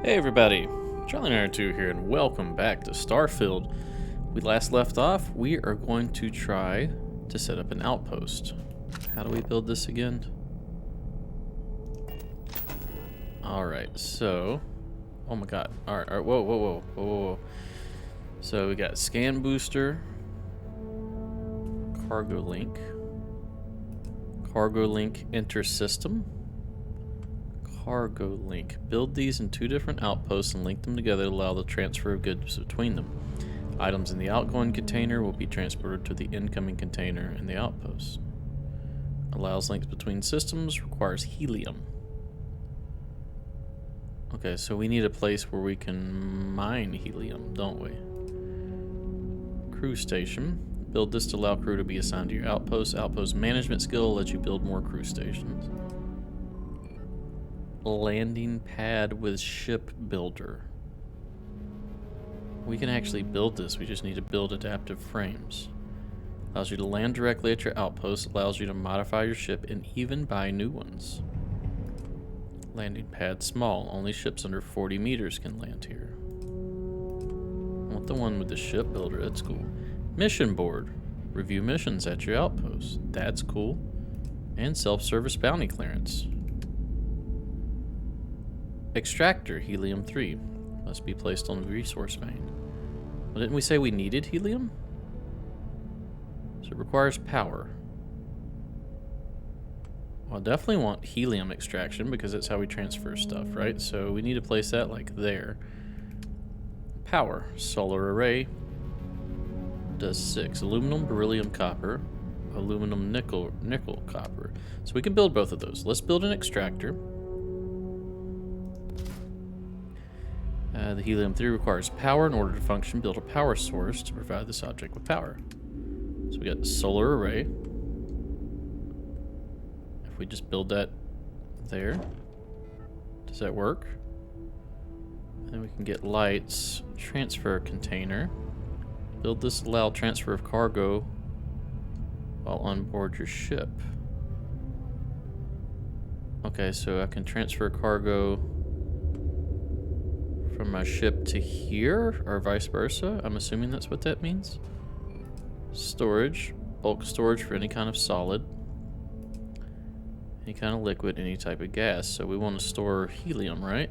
Hey everybody, Charlie902 here, and welcome back to Starfield. We last left off, we are going to try to set up an outpost. How do we build this again? Alright, so... Oh my god. Alright, whoa. So we got scan booster, cargo link inter-system, cargo link. Build these in two different outposts and link them together to allow the transfer of goods between them. Items in the outgoing container will be transported to the incoming container in the outpost. Allows links between systems, requires helium. Okay, so we need a place where we can mine helium, don't we? Crew station. Build this to allow crew to be assigned to your outpost. Outpost management skill will let you build more crew stations. Landing pad with ship builder. We can actually build this, we just need to build adaptive frames. Allows you to land directly at your outpost, allows you to modify your ship and even buy new ones. Landing pad small, only ships under 40 meters can land here. I want the one with the ship builder, that's cool. Mission board. Review missions at your outpost, that's cool. And self-service bounty clearance. Extractor, helium-3. Must be placed on the resource vein. Well, didn't we say we needed helium? So it requires power. Well, I definitely want helium extraction because that's how we transfer stuff, right? So we need to place that like there. Power, solar array does 6. Aluminum, beryllium, copper. Aluminum, nickel, copper. So we can build both of those. Let's build an extractor. The helium-3 requires power in order to function. Build a power source to provide this object with power. So we got the solar array. If we just build that there, does that work? Then we can get lights. Transfer container. Build this to allow transfer of cargo while on board your ship. Okay, so I can transfer cargo from my ship to here, or vice versa. I'm assuming that's what that means. Storage, bulk storage for any kind of solid, any kind of liquid, any type of gas. So we want to store helium, right?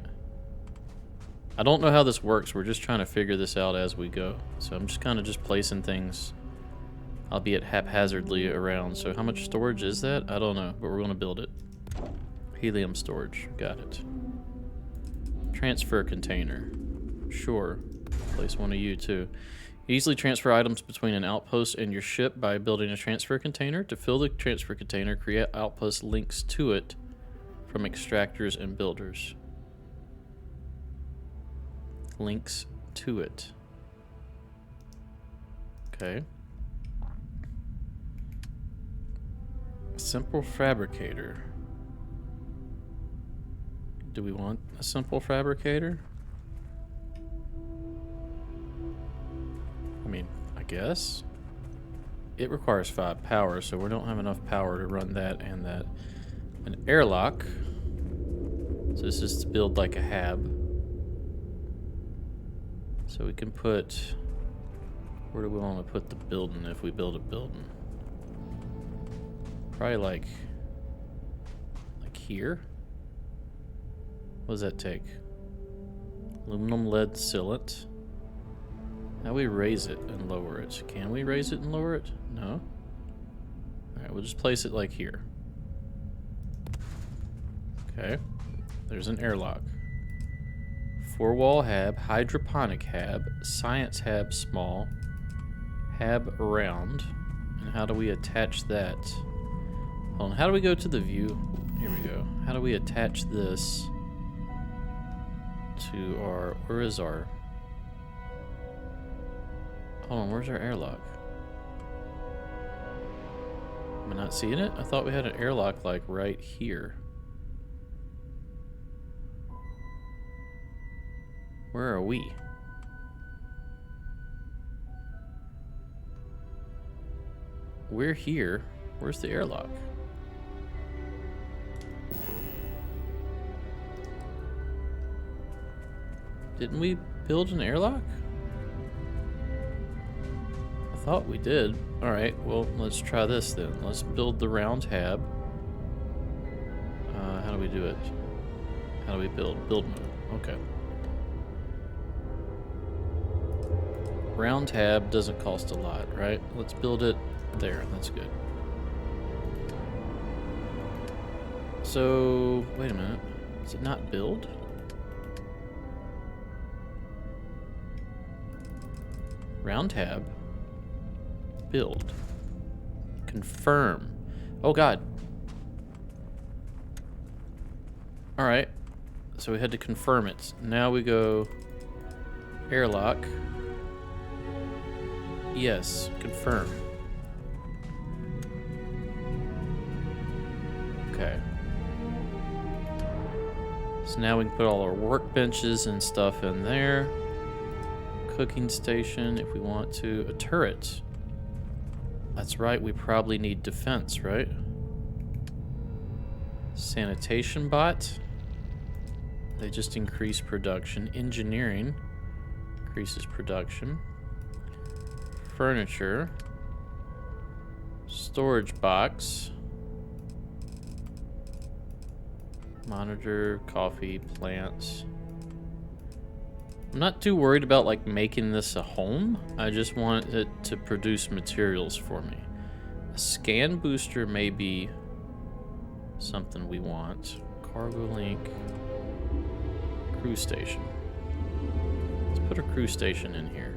I don't know how this works. We're just trying to figure this out as we go. So I'm just kind of just placing things, albeit haphazardly, around. So how much storage is that? I don't know, but we're going to build it. Helium storage, got it. Transfer container. Sure. Place one of you too. Easily transfer items between an outpost and your ship by building a transfer container. To fill the transfer container, create outpost links to it from extractors and builders. Links to it. Okay. Simple fabricator. Do we want a simple fabricator? I mean, I guess. It requires 5 power, so we don't have enough power to run that and that. An airlock. So this is to build like a hab. So we can put... Where do we want to put the building if we build a building? Probably like here. What does that take? Aluminum, lead, silet. How do we raise it and lower it? Can we raise it and lower it? No? Alright, we'll just place it like here. Okay. There's an airlock. 4-wall hab, hydroponic hab, science hab small, hab round. And how do we attach that? Hold on, how do we go to the view? Here we go. How do we attach this to our... Where is our... Hold on, where's our airlock? Am I not seeing it? I thought we had an airlock like right here. Where are we? We're here. Where's the airlock? Didn't we build an airlock? I thought we did. Alright, well, let's try this then. Let's build the round hab. How do we do it? How do we build? Build mode. Okay. Round hab doesn't cost a lot, right? Let's build it there. That's good. So, wait a minute. Is it not build? Round tab. Build. Confirm. Oh god. Alright. So we had to confirm it. Now we go airlock. Yes, confirm. Okay. So now we can put all our workbenches and stuff in there. Cooking station if we want to. A turret. That's right, we probably need defense, right? Sanitation bot. They just increase production. Engineering increases production. Furniture. Storage box. Monitor, coffee, plants. I'm not too worried about like making this a home. I just want it to produce materials for me. A scan booster may be something we want. Cargo link. Crew station. Let's put a crew station in here.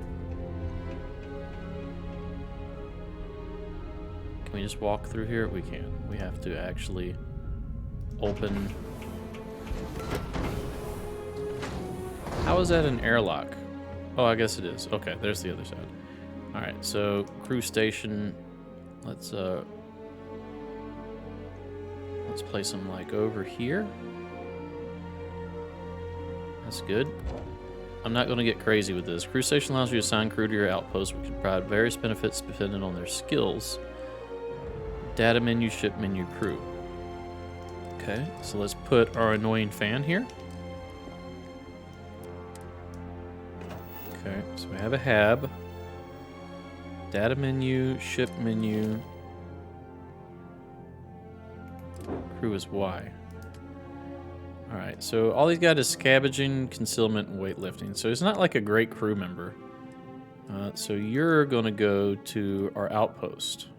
Can we just walk through here? We can. We have to actually open. How is that an airlock? Oh, I guess it is. Okay, there's the other side. All right, so crew station. Let's place them like over here. That's good. I'm not going to get crazy with this. Crew station allows you to assign crew to your outpost, which can provide various benefits depending on their skills. Data menu, ship menu, crew. Okay, so let's put our annoying fan here. Okay, so we have a hab. Data menu, ship menu. Crew is Y. Alright, so all he's got is scavenging, concealment, and weightlifting. So he's not like a great crew member. So you're going to go to our outpost.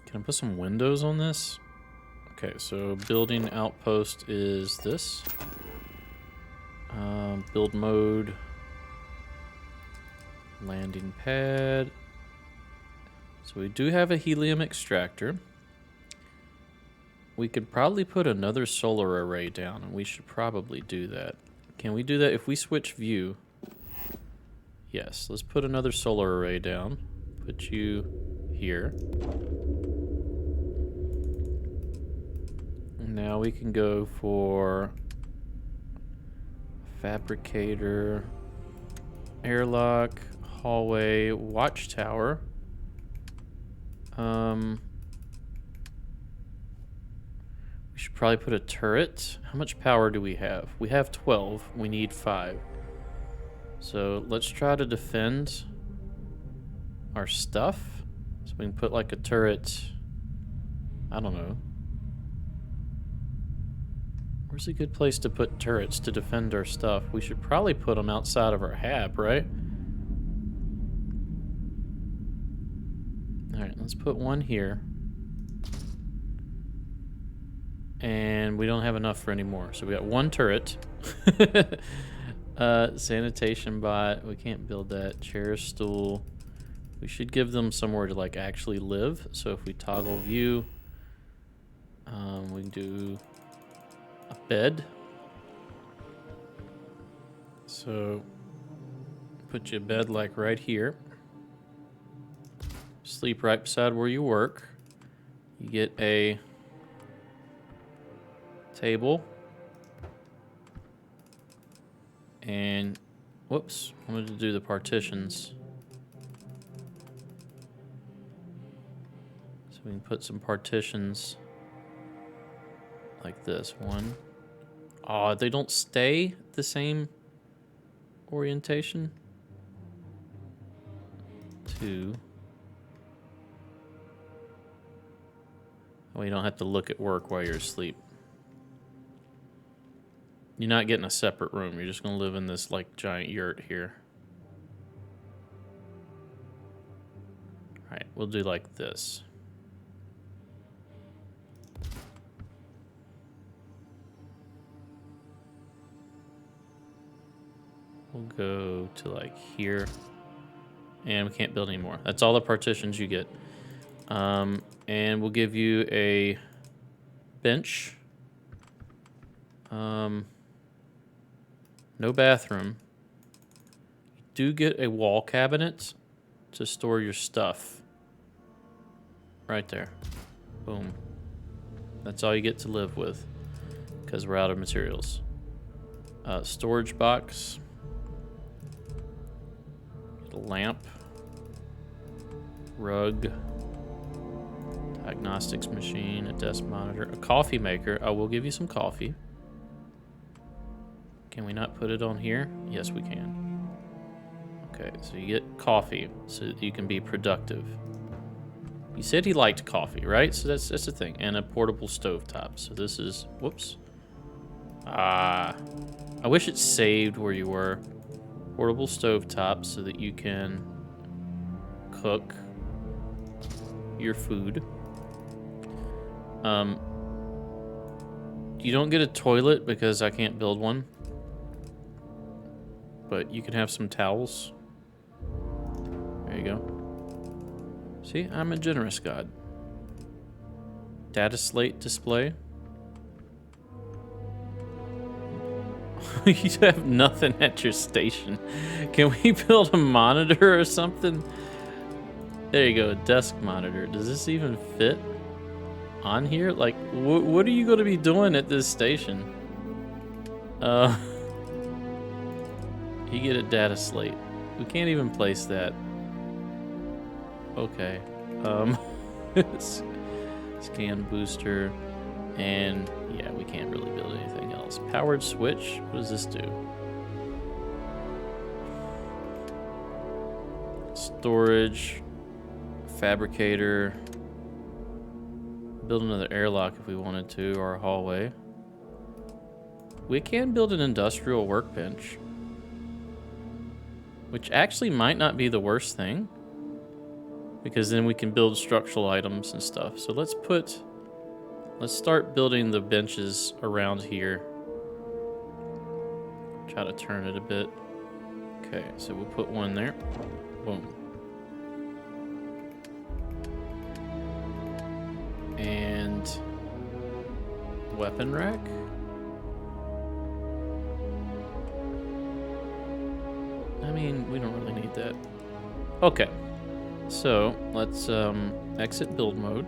Can I put some windows on this? Okay, so building outpost is this. Build mode. Landing pad. So we do have a helium extractor. We could probably put another solar array down, and we should probably do that. Can we do that if we switch view? Yes, let's put another solar array down. Put you here. Now we can go for fabricator, airlock, hallway, watchtower. We should probably put a turret. How much power do we have? We have 12. We need 5. So let's try to defend our stuff. So we can put like a turret. I don't know. Where's a good place to put turrets to defend our stuff? We should probably put them outside of our hab, right? Alright, let's put one here. And we don't have enough for any more. So we got one turret. Sanitation bot. We can't build that. Chair, stool. We should give them somewhere to like actually live. So if we toggle view, we can do a bed. So put your bed like right here. Sleep right beside where you work. You get a table. And whoops, I wanted to do the partitions. So we can put some partitions like this. 1. Oh, they don't stay the same orientation. 2. Oh, you don't have to look at work while you're asleep. You're not getting a separate room. You're just going to live in this, like, giant yurt here. Alright, we'll do like this. We'll go to, like, here. And we can't build anymore. That's all the partitions you get. And we'll give you a bench. No bathroom. You do get a wall cabinet to store your stuff. Right there. Boom. That's all you get to live with, because we're out of materials. Storage box. Get a lamp. Rug. Diagnostics machine. A desk monitor. A coffee maker. I will give you some coffee. Can we not put it on here? Yes, we can. Okay, so you get coffee so that you can be productive. You said he liked coffee, right? So that's the thing. And a portable stovetop. So this is... Whoops. I wish it saved where you were. Portable stovetop so that you can cook your food. You don't get a toilet because I can't build one. But you can have some towels. There you go. See, I'm a generous god. Data slate display. You have nothing at your station. Can we build a monitor or something? There you go, a desk monitor. Does this even fit on here? Like, what are you going to be doing at this station? You get a data slate. We can't even place that. Okay. Scan booster. And yeah, we can't really build anything else. Powered switch. What does this do? Storage. Fabricator. Build another airlock if we wanted to, or a hallway. We can build an industrial workbench, which actually might not be the worst thing, because then we can build structural items and stuff. So let's start building the benches around here. Try to turn it a bit. Okay, so we'll put one there. Boom. And weapon rack. I mean, we don't really need that. Okay, so let's exit build mode.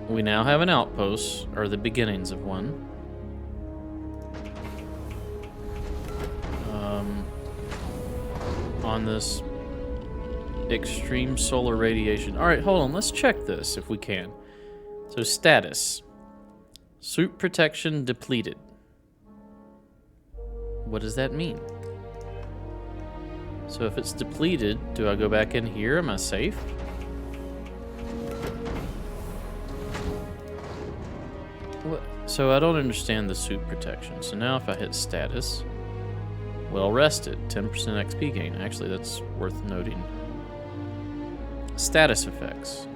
We now have an outpost, or the beginnings of one. On this extreme solar radiation. All right, hold on. Let's check this if we can. So status. Suit protection depleted. What does that mean? So if it's depleted, do I go back in here? Am I safe? What? So I don't understand the suit protection. So now if I hit status, well rested, 10% XP gain. Actually, that's worth noting. Status effects.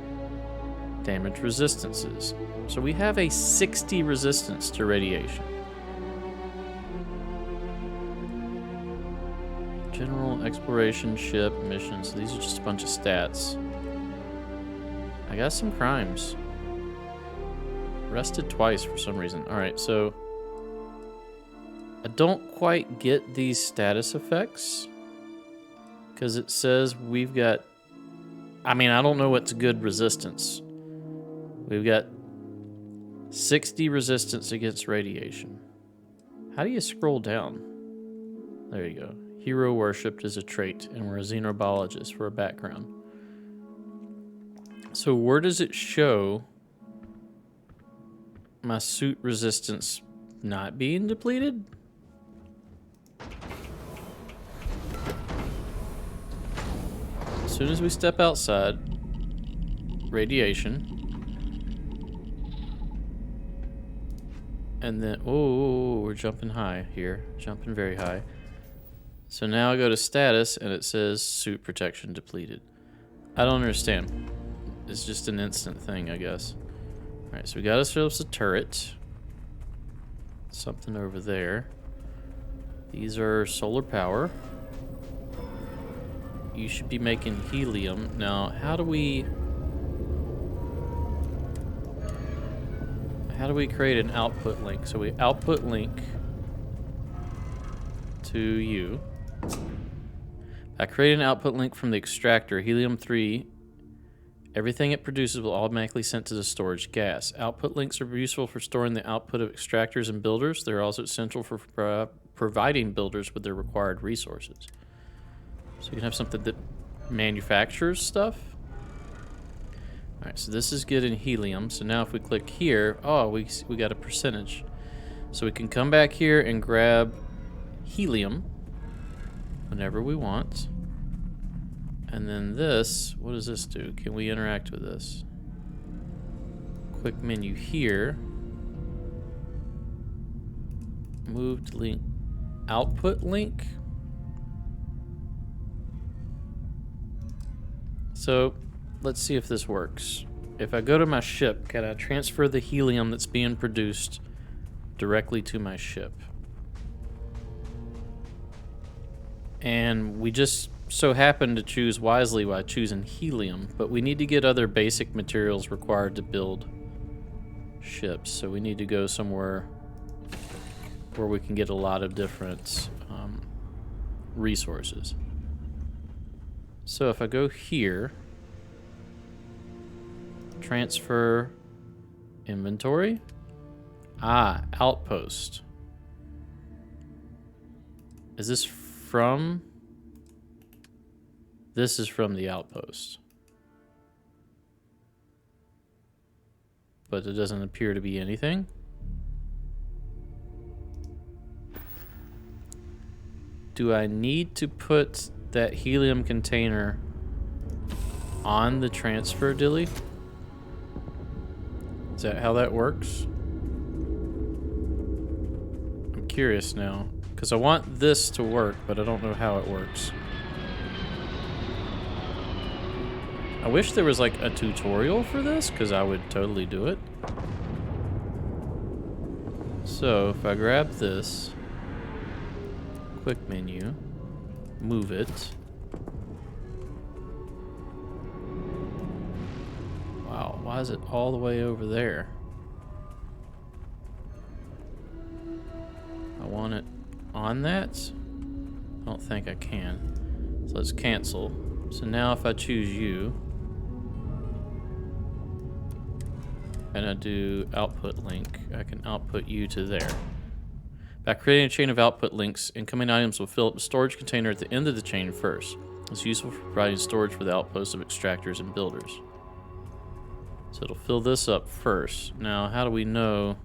Damage resistances. So we have a 60 resistance to radiation. General exploration, ship, missions. These are just a bunch of stats. I got some crimes. Rested twice for some reason. Alright, so I don't quite get these status effects, because it says we've got... I mean, I don't know what's good resistance. We've got 60 resistance against radiation. How do you scroll down? There you go. Hero worshipped is a trait, and we're a xenobiologist for a background. So where does it show my suit resistance not being depleted? As soon as we step outside, radiation. And then, oh, we're jumping high here. Jumping very high. So now I go to status and it says suit protection depleted. I don't understand. It's just an instant thing, I guess. Alright, so we got ourselves a turret. Something over there. These are solar power. You should be making helium. Now, how do we create an output link? So we output link to you. I create an output link from the extractor, helium-3. Everything it produces will automatically sent to the storage gas. Output links are useful for storing the output of extractors and builders. They're also essential for providing builders with their required resources. So you can have something that manufactures stuff. Alright, so this is getting helium. So now if we click here, oh, we got a percentage. So we can come back here and grab helium whenever we want. And then this, what does this do? Can we interact with this? Quick menu here. Move to link. Output link. So let's see if this works. If I go to my ship, can I transfer the helium that's being produced directly to my ship? And we just so happen to choose wisely by choosing helium, but we need to get other basic materials required to build ships. So we need to go somewhere where we can get a lot of different resources. So if I go here, transfer inventory, outpost. Is this from? This is from the outpost. But it doesn't appear to be anything. Do I need to put that helium container on the transfer dilly? Is that how that works? I'm curious now, because I want this to work, but I don't know how it works. I wish there was like a tutorial for this, because I would totally do it. So if I grab this, quick menu, move it. Wow, why is it all the way over there? I want it on that? I don't think I can. So let's cancel. So now if I choose you, and I do output link, I can output you to there. By creating a chain of output links, incoming items will fill up the storage container at the end of the chain first. It's useful for providing storage for the outposts of extractors and builders. So it'll fill this up first. Now, how do we know?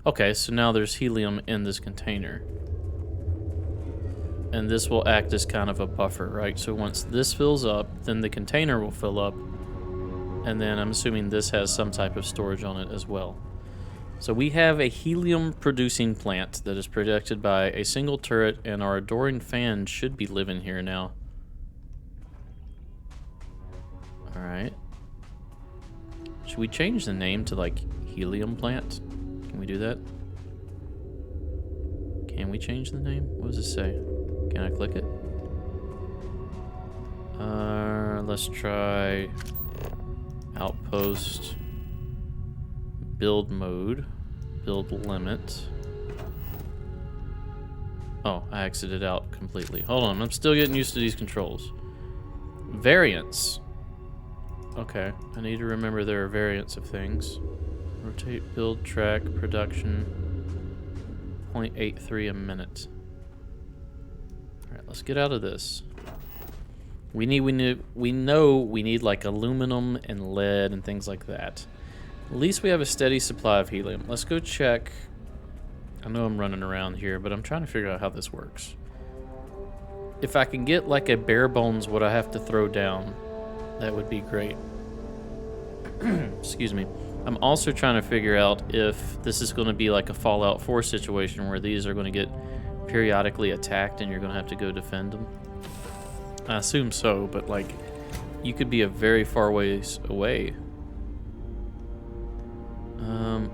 Okay, so now there's helium in this container. And this will act as kind of a buffer, right? So once this fills up, then the container will fill up. And then I'm assuming this has some type of storage on it as well. So we have a helium-producing plant that is protected by a single turret, and our adoring fan should be living here now. Alright. Should we change the name to, like, helium plant? Can we do that? Can we change the name? What does it say? Can I click it? Let's try outpost, build mode, build limit. Oh, I exited out completely. Hold on, I'm still getting used to these controls. Variants. Okay, I need to remember there are variants of things. Rotate, build, track, production, 0.83 a minute. Alright, let's get out of this. We know we need like aluminum and lead and things like that. At least we have a steady supply of helium. Let's go check. I know I'm running around here, but I'm trying to figure out how this works. If I can get like a bare bones what I have to throw down, that would be great. Excuse me. I'm also trying to figure out if this is going to be like a Fallout 4 situation where these are going to get periodically attacked and you're going to have to go defend them. I assume so, but like you could be a very far ways away.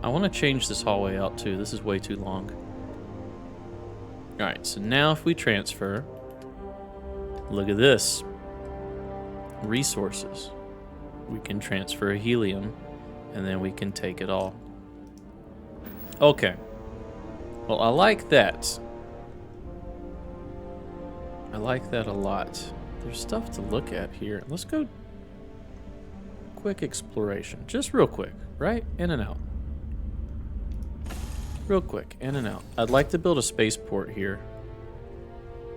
I want to change this hallway out too. This is way too long. Alright, so now if we transfer, look at this. Resources. We can transfer helium, and then we can take it all. Okay. Well, I like that. I like that a lot. There's stuff to look at here. Let's go quick exploration. Just real quick, right? In and out. Real quick, in and out. I'd like to build a spaceport here.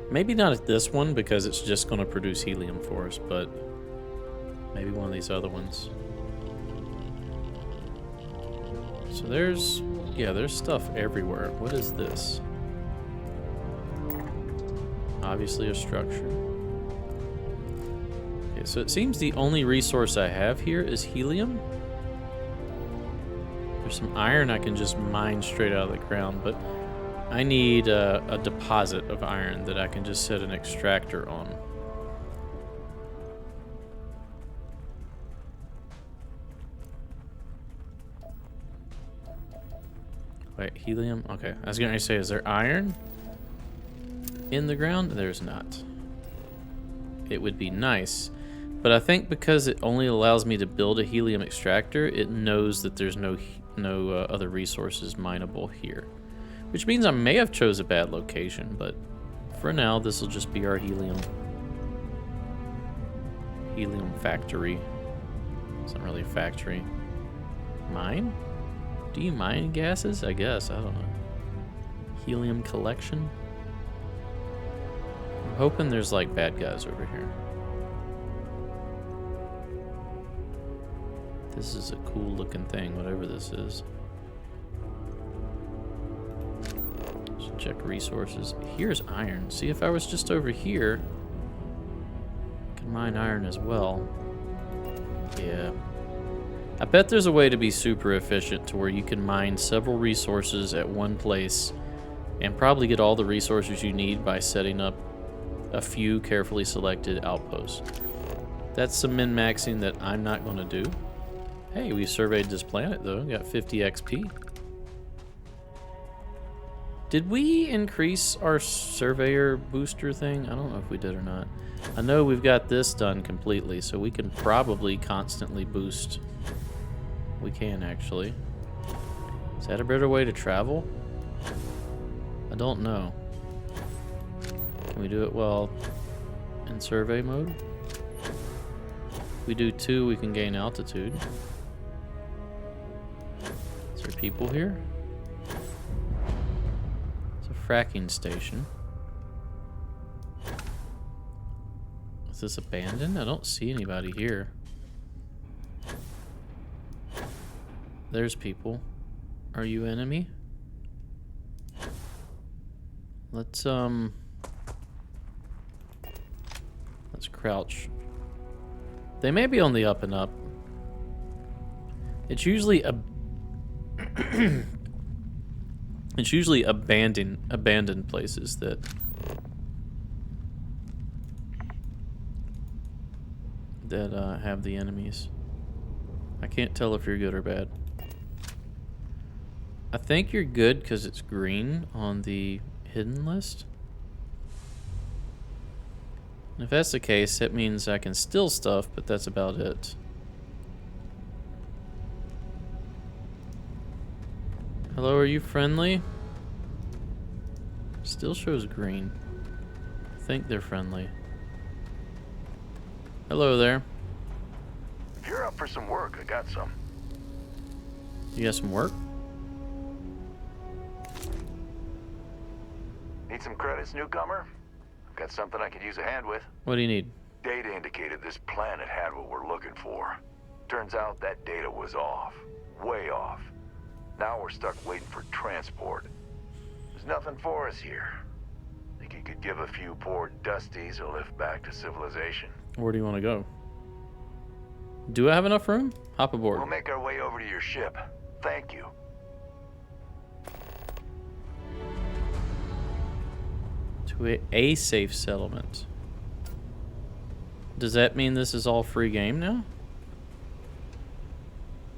Maybe not at this one because it's just going to produce helium for us, but maybe one of these other ones. So there's stuff everywhere. What is this? Obviously a structure. Okay, so it seems the only resource I have here is helium. There's some iron I can just mine straight out of the ground, but I need a deposit of iron that I can just set an extractor on. Wait, helium? Okay, I was going to say, is there iron in the ground? There's not. It would be nice, but I think because it only allows me to build a helium extractor, it knows that there's no other resources mineable here. Which means I may have chose a bad location, but for now, this will just be our helium factory. It's not really a factory. Mine? Do you mine gases? I guess. I don't know. Helium collection? I'm hoping there's like bad guys over here. This is a cool looking thing, whatever this is. Let's check resources. Here's iron. See, if I was just over here, I could mine iron as well. Yeah. I bet there's a way to be super efficient to where you can mine several resources at one place and probably get all the resources you need by setting up a few carefully selected outposts. That's some min-maxing that I'm not going to do. Hey, we surveyed this planet though, got 50 XP. Did we increase our surveyor booster thing? I don't know if we did or not. I know we've got this done completely, so we can probably constantly boost. We can actually. Is that a better way to travel? I don't know. Can we do it while in survey mode? If we do 2, we can gain altitude. Is there people here? It's a fracking station. Is this abandoned? I don't see anybody here. There's people. Are you enemy? Let's crouch. They may be on the up and up. It's usually it's usually abandoned places that have the enemies. I can't tell if you're good or bad. I think you're good because it's green on the hidden list. And if that's the case, that means I can steal stuff, but that's about it. Hello, are you friendly? Still shows green. I think they're friendly. Hello there. If you're up for some work, I got some. You got some work? Need some credits, newcomer? I've got something I could use a hand with. What do you need? Data indicated this planet had what we're looking for. Turns out that data was off. way off. Now we're stuck waiting for transport. There's nothing for us here. Think you could give a few poor dusties a lift back to civilization? Where do you want to go? Do I have enough room? Hop aboard. We'll make our way over to your ship. Thank you. To a safe settlement. Does that mean this is all free game now?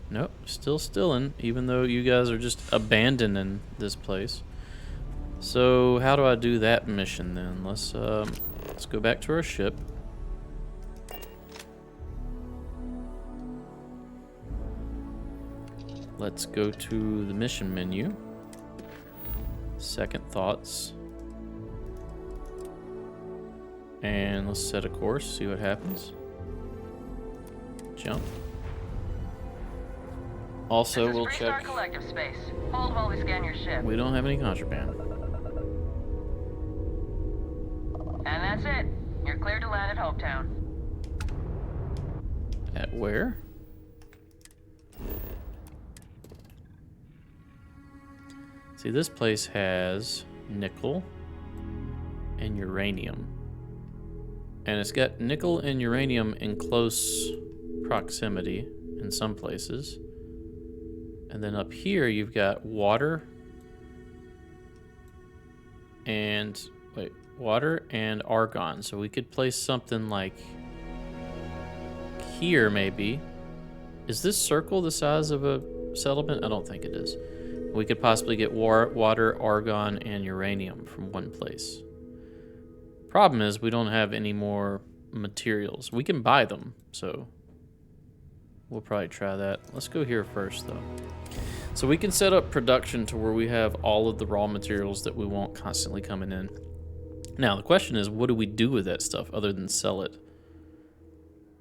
Nope, still stilling, even though you guys are just abandoning this place. So how do I do that mission then? Let's go back to our ship. Let's go to the mission menu. Second thoughts. And let's set a course, see what happens. Jump. Also, we'll check. Collective space. Hold while we scan your ship. We don't have any contraband. And that's it. You're cleared to land at Hopetown. At where? See, this place has nickel and uranium. And it's got nickel and uranium in close proximity in some places. And then up here you've got water and water and argon. So we could place something like here maybe. Is this circle the size of a settlement? I don't think it is. We could possibly get water, argon, and uranium from one place. Problem is we don't have any more materials. We can buy them, so we'll probably try that. Let's go here first though. So we can set up production to where we have all of the raw materials that we want constantly coming in. Now the question is, what do we do with that stuff other than sell it?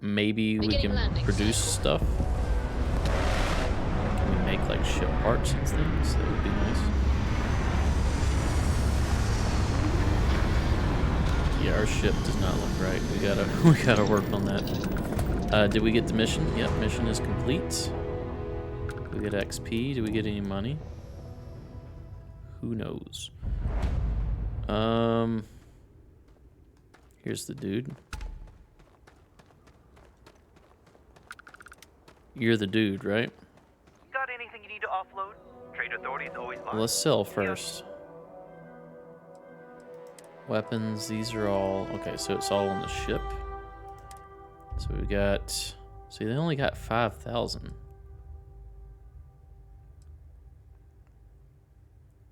Maybe we can produce stuff. Can we make like ship parts and things? That would be nice. Yeah, our ship does not look right. We gotta work on that. Did we get the mission? Yep, mission is complete. Did we get XP? Did we get any money? Who knows? Here's the dude. You're the dude, right? Got anything you need to offload? Trade authorities always Well, let's sell first. Weapons, these are all... Okay, so it's all on the ship. So we got... See, they only got 5,000.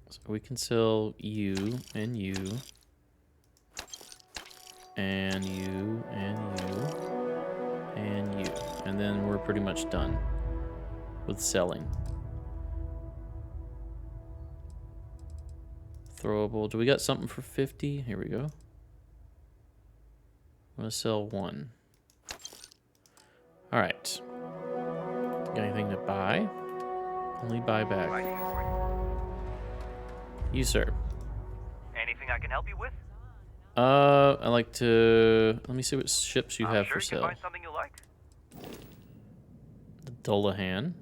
So we can sell you, and you, and you, and you, and you. And then we're pretty much done with selling. Throwable. Do we got something for 50? Here we go. I'm gonna sell one. Alright. Got anything to buy? Only buy back. You, sir. Anything I can help you with? I like to... Let me see what ships you have for sale. Find something you like. The Dullahan.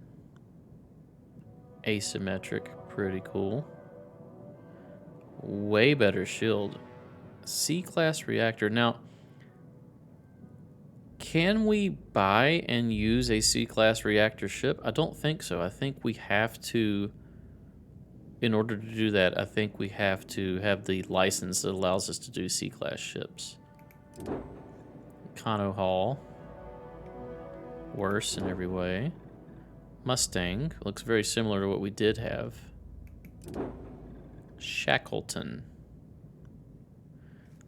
Asymmetric. Pretty cool. Way better shield. C-class reactor. Now, can we buy and use a C-class reactor ship? I don't think so. I think we have to... In order to do that, I think we have to have the license that allows us to do C-class ships. Kano Hall. Worse in every way. Mustang. Looks very similar to what we did have. Shackleton.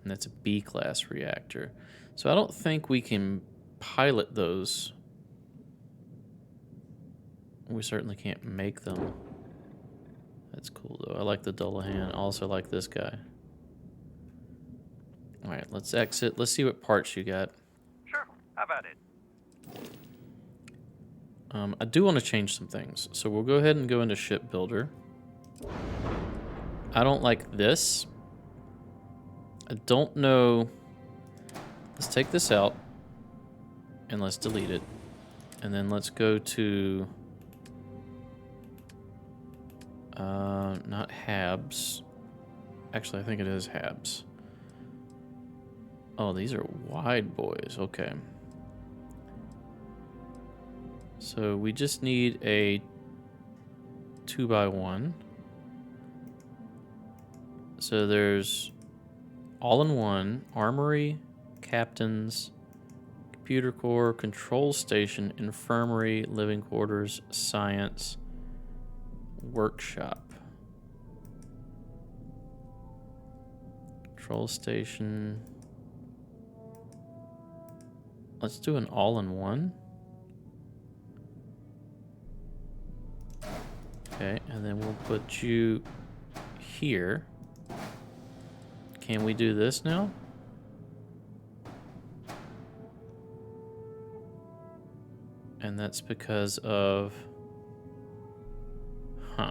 And that's a B-class reactor. So I don't think we can pilot those. We certainly can't make them. That's cool, though. I like the Dullahan. I also like this guy. Alright, let's exit. Let's see what parts you got. Sure, how about it? I do want to change some things. So we'll go ahead and go into Shipbuilder. I don't like this. I don't know. Let's take this out. And let's delete it. And then let's go to Not Habs. Actually, I think it is Habs. Oh, these are wide boys. Okay. So we just need a 2x1. So there's all-in-one, armory, captains, computer core, control station, infirmary, living quarters, science, workshop. Control station. Let's do an all-in-one. Okay, and then we'll put you here. Can we do this now? And that's because of... Huh.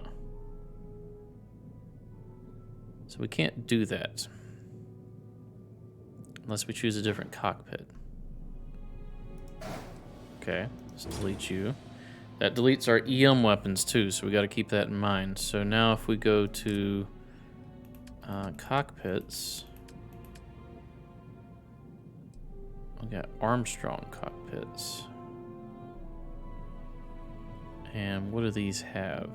So we can't do that. Unless we choose a different cockpit. Okay, let's delete you. That deletes our EM weapons too, so we got to keep that in mind. So now if we go to cockpits, we got Armstrong cockpits. And what do these have?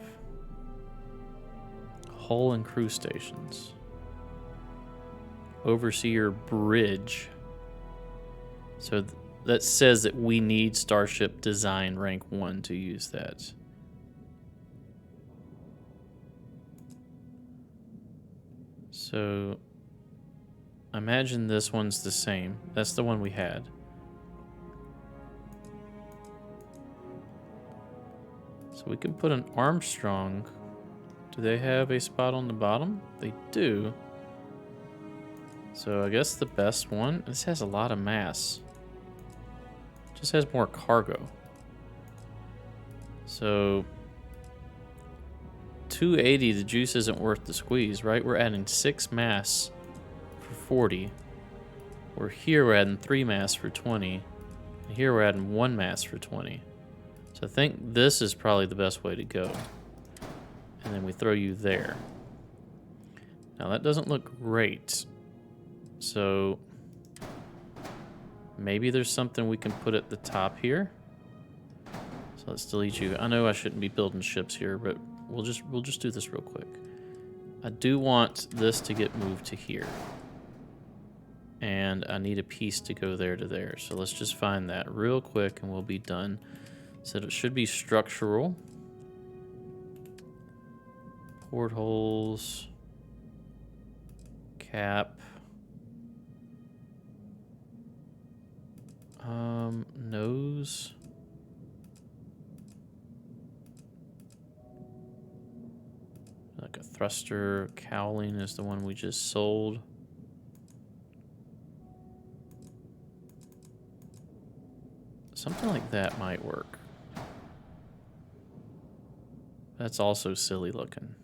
Hull and crew stations. Overseer bridge. So that says that we need Starship Design rank 1 to use that. So imagine this one's the same. That's the one we had. So we can put an Armstrong. Do they have a spot on the bottom? They do. So I guess the best one, this has a lot of mass. Just has more cargo. So 280, the juice isn't worth the squeeze, right? We're adding 6 mass for 40. We're here, we're adding 3 mass for 20. And here we're adding 1 mass for 20. So I think this is probably the best way to go. And then we throw you there. Now that doesn't look great. So maybe there's something we can put at the top here. So let's delete you. I know I shouldn't be building ships here, but we'll just do this real quick. I do want this to get moved to here. And I need a piece to go there to there. So let's just find that real quick and we'll be done. So it should be structural. Portholes. Cap. Nose. Like a thruster. Cowling is the one we just sold. Something like that might work. That's also silly looking.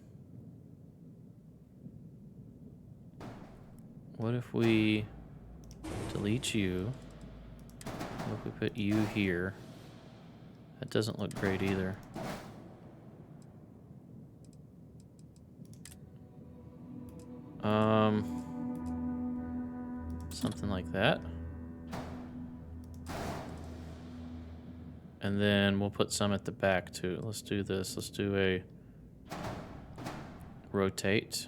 What if we delete you? What if we put you here? That doesn't look great either. Something like that. And then we'll put some at the back too. Let's do this. Let's do a rotate.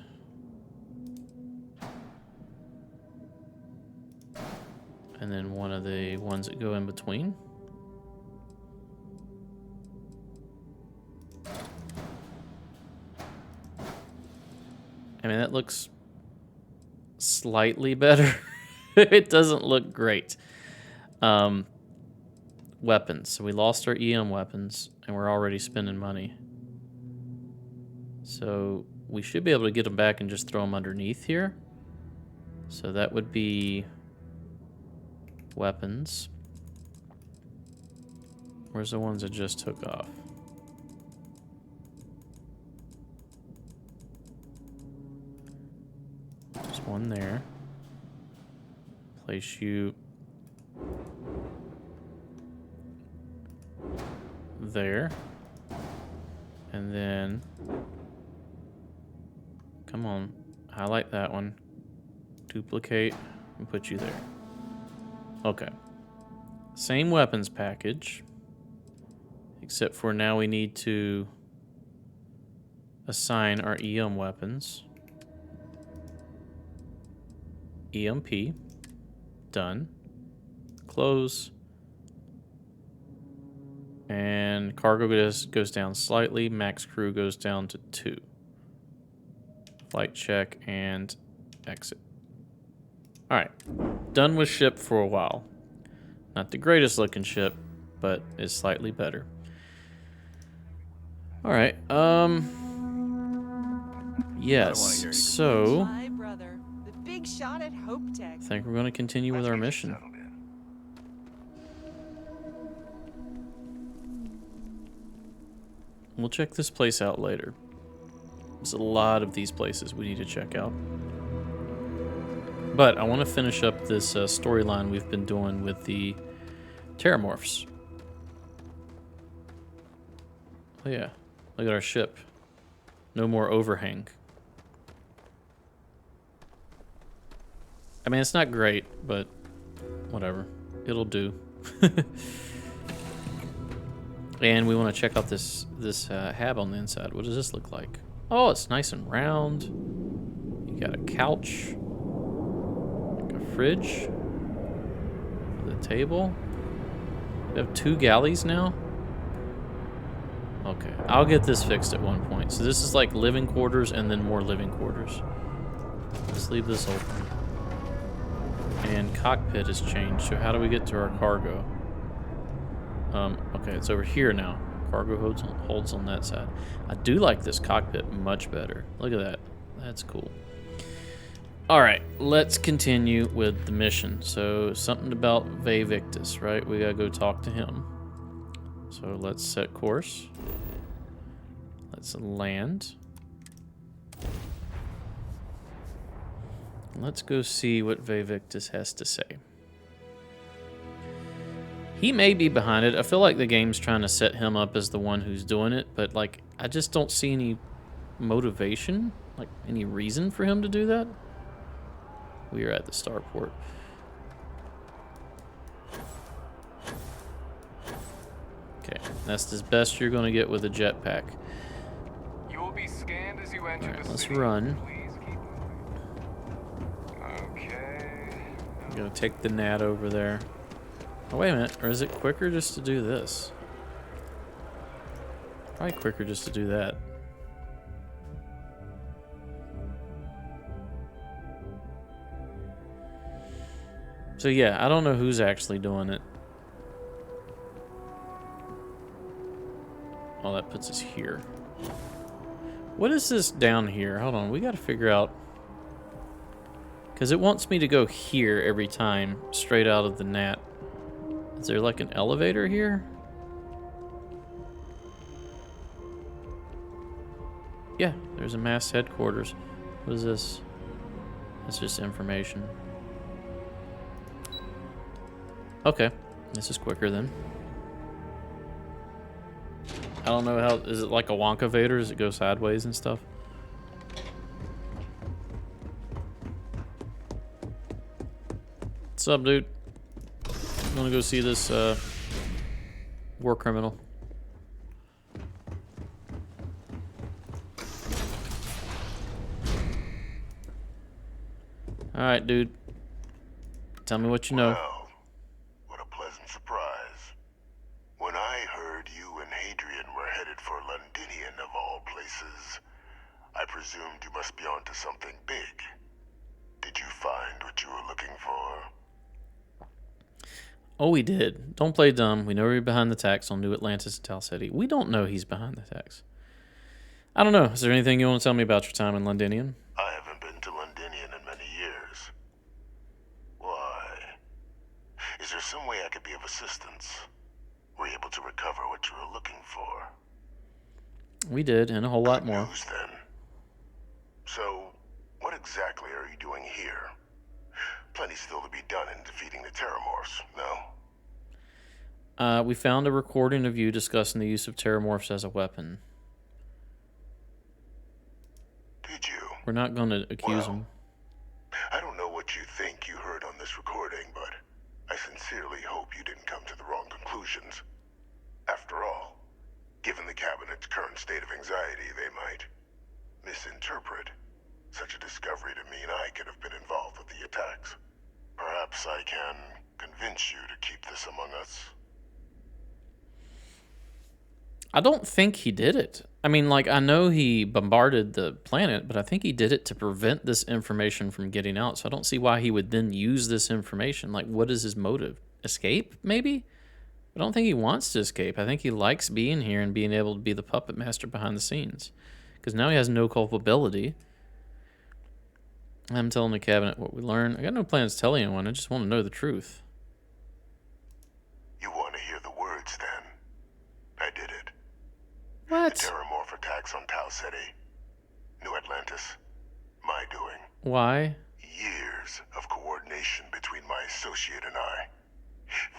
And then one of the ones that go in between. I mean, that looks slightly better. It doesn't look great. Weapons. So we lost our EM weapons, and we're already spending money. So we should be able to get them back and just throw them underneath here. So that would be weapons. Where's the ones I just took off? There's one there. Place you there. And then Come on. Highlight that one. Duplicate and put you there. Okay. Same weapons package. Except for now we need to assign our EM weapons. EMP. Done. Close. And cargo goes down slightly. Max crew goes down to 2. Flight check and exit. Alright. Done with ship for a while. Not the greatest looking ship, but is slightly better. Alright, yes, so Hi, brother. The big shot at Hope Tech. I think we're going to continue with our mission. Settled in. We'll check this place out later. There's a lot of these places we need to check out. But I want to finish up this storyline we've been doing with the Terramorphs. Oh yeah, look at our ship. No more overhang. I mean, it's not great, but whatever. It'll do. And we want to check out this hab on the inside. What does this look like? Oh, it's nice and round. You got a couch, like a fridge, the table. We have 2 galleys now. Okay, I'll get this fixed at one point. So this is like living quarters and then more living quarters. Let's leave this open. And cockpit has changed. So how do we get to our cargo? Okay, it's over here now. Cargo holds on that side. I do like this cockpit much better. Look at that. That's cool. Alright, let's continue with the mission. So, something about Ve Victus, right? We gotta go talk to him. So, let's set course. Let's land. Let's go see what Ve Victus has to say. He may be behind it. I feel like the game's trying to set him up as the one who's doing it, but like I just don't see any motivation, like any reason for him to do that. We are at the starport. Okay, that's as best you're going to get with a jetpack. You will be scanned as you enter Alright, the let's city. run. Please keep moving. Okay. I'm going to take the gnat over there. Oh, wait a minute. Or is it quicker just to do this? Probably quicker just to do that. So yeah, I don't know who's actually doing it. Oh, that puts us here. What is this down here? Hold on, we gotta figure out. Because it wants me to go here every time, straight out of the gnat. Is there like an elevator here? Yeah, there's a mass headquarters. What is this? That's just information. Okay, this is quicker then. I don't know how, is it like a Wonka Vader? Does it go sideways and stuff? What's up, dude? I'm gonna go see this war criminal. Alright, dude. Tell me what you know. Well, what a pleasant surprise. When I heard you and Hadrian were headed for Londinian of all places, I presumed you must be onto something big. Did you find what you were looking for? Oh, we did. Don't play dumb. We know you're behind the tax on New Atlantis and Tal City. We don't know he's behind the tax. I don't know. Is there anything you want to tell me about your time in Londinium? I haven't been to Londinian in many years. Why? Is there some way I could be of assistance? Were you able to recover what you were looking for? We did, and a whole lot Good more. news, then. So, what exactly are you doing here? Plenty still to be done in defeating the Terramorphs, no? We found a recording of you discussing the use of Terramorphs as a weapon. Did you? We're not going to accuse Well, him. I don't know what you think you heard on this recording, but I sincerely hope you didn't come to the wrong conclusions. After all, given the Cabinet's current state of anxiety, they might misinterpret such a discovery to mean I could have been involved with the attacks. Perhaps I can convince you to keep this among us. I don't think he did it. I mean, like, I know he bombarded the planet, but I think he did it to prevent this information from getting out. So I don't see why he would then use this information. Like, what is his motive? Escape, maybe? I don't think he wants to escape. I think he likes being here and being able to be the puppet master behind the scenes. Because now he has no culpability. I'm telling the Cabinet what we learned. I got no plans to tell anyone. I just want to know the truth. You want to hear the words, then? I did it. What? The Terramorph attacks on Tau Ceti. New Atlantis. My doing. Why? Years of coordination between my associate and I.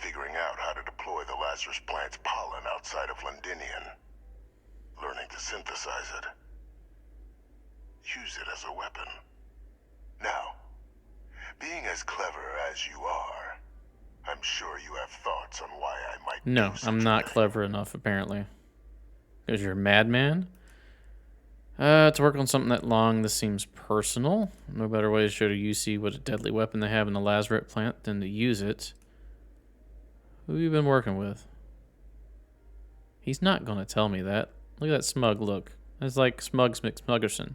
Figuring out how to deploy the Lazarus plant's pollen outside of Londinian. Learning to synthesize it. Use it as a weapon. Now, being as clever as you are, I'm sure you have thoughts on why I might No, do such I'm a not thing. clever enough, apparently. Because you're a madman? To work on something that long, this seems personal. No better way to show to UC what a deadly weapon they have in the Lazarus plant than to use it. Who have you been working with? He's not going to tell me that. Look at that smug look. It's like Smugs McSmuggerson.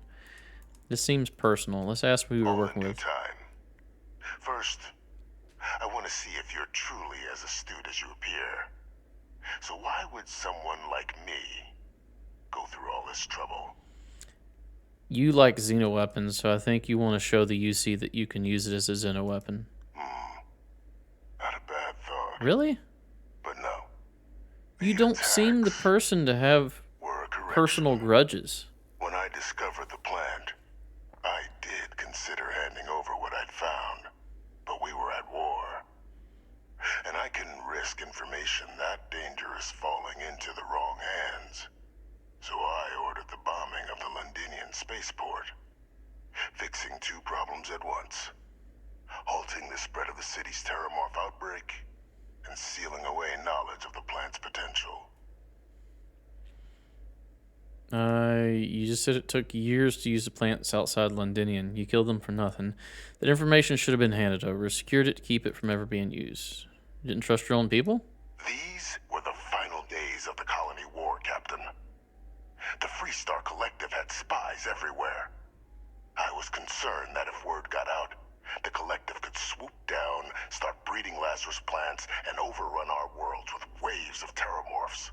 This seems personal. Let's ask who we were All in working due with. time. First, I want to see if you're truly as astute as you appear. So why would someone like me go through all this trouble? You like Xeno weapons, so I think you want to show the UC that you can use it as a Xeno weapon. Not a bad thought. Really? But no. You The don't seem the attacks person to have were a correction. personal grudges. When I discovered the plant, I did consider handing over what I'd found, but we were at war. And I couldn't risk information that dangerous falling into the wrong hands. So I ordered the bombing of the Londinian spaceport, fixing two problems at once. Halting the spread of the city's Terramorph outbreak, and sealing away knowledge of the plant's potential. You just said it took years to use the plants outside Londinian. You killed them for nothing. That information should have been handed over. Secured it to keep it from ever being used. You didn't trust your own people? These were the final days of the colony war, Captain. The Freestar Collective had spies everywhere. I was concerned that if word got out, the Collective could swoop down, start breeding Lazarus plants, and overrun our worlds with waves of Terramorphs.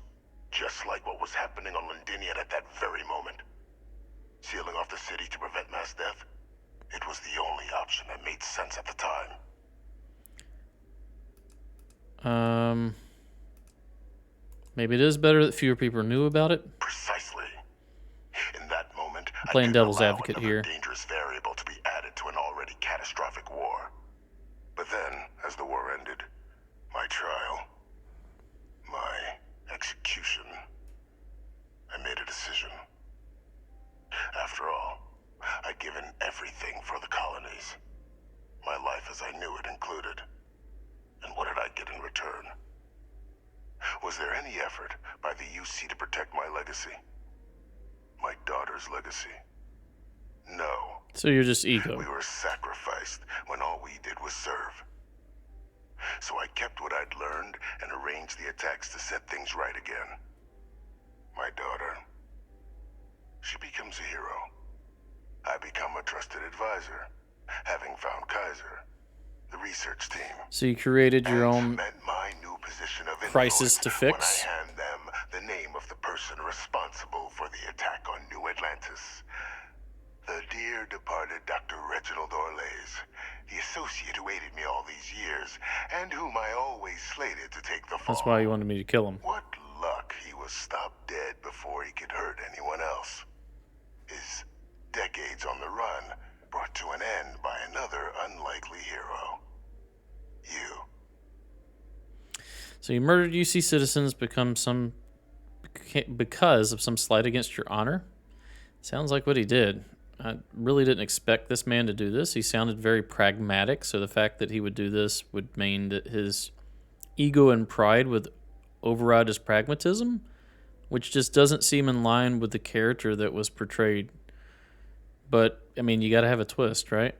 Just like what was happening on Londinian at that very moment. Sealing off the city to prevent mass death? It was the only option that made sense at the time. Maybe it is better that fewer people knew about it. Precisely. In that moment, I Playing couldn't devil's allow advocate another here. dangerous variable to be added to an already catastrophic war. But then, as the war ended, my trial, my execution, I made a decision. After all, I'd given everything for the colonies. My life as I knew it included. And what did I get in return? Was there any effort by the UC to protect my legacy? My daughter's legacy? No. So you're just ego. We were sacrificed when all we did was serve. So I kept what I'd learned and arranged the attacks to set things right again. My daughter, she becomes a hero. I become a trusted advisor, having found Kaiser, the research team. So you created your And own cement my new position of crisis influence to fix? when I hand them the name of the person responsible for the attack on New Atlantis. The dear departed Dr. Reginald Orlays, the associate who aided me all these years, and whom I always slated to take the fall. That's why you wanted me to kill him. What luck he was stopped dead before he could hurt anyone else. His decades on the run brought to an end by another unlikely hero. You. So you murdered UC citizens because of some slight against your honor? Sounds like what he did. I really didn't expect this man to do this. He sounded very pragmatic, so the fact that he would do this would mean that his ego and pride would override his pragmatism, which just doesn't seem in line with the character that was portrayed. But, I mean, you gotta have a twist, right?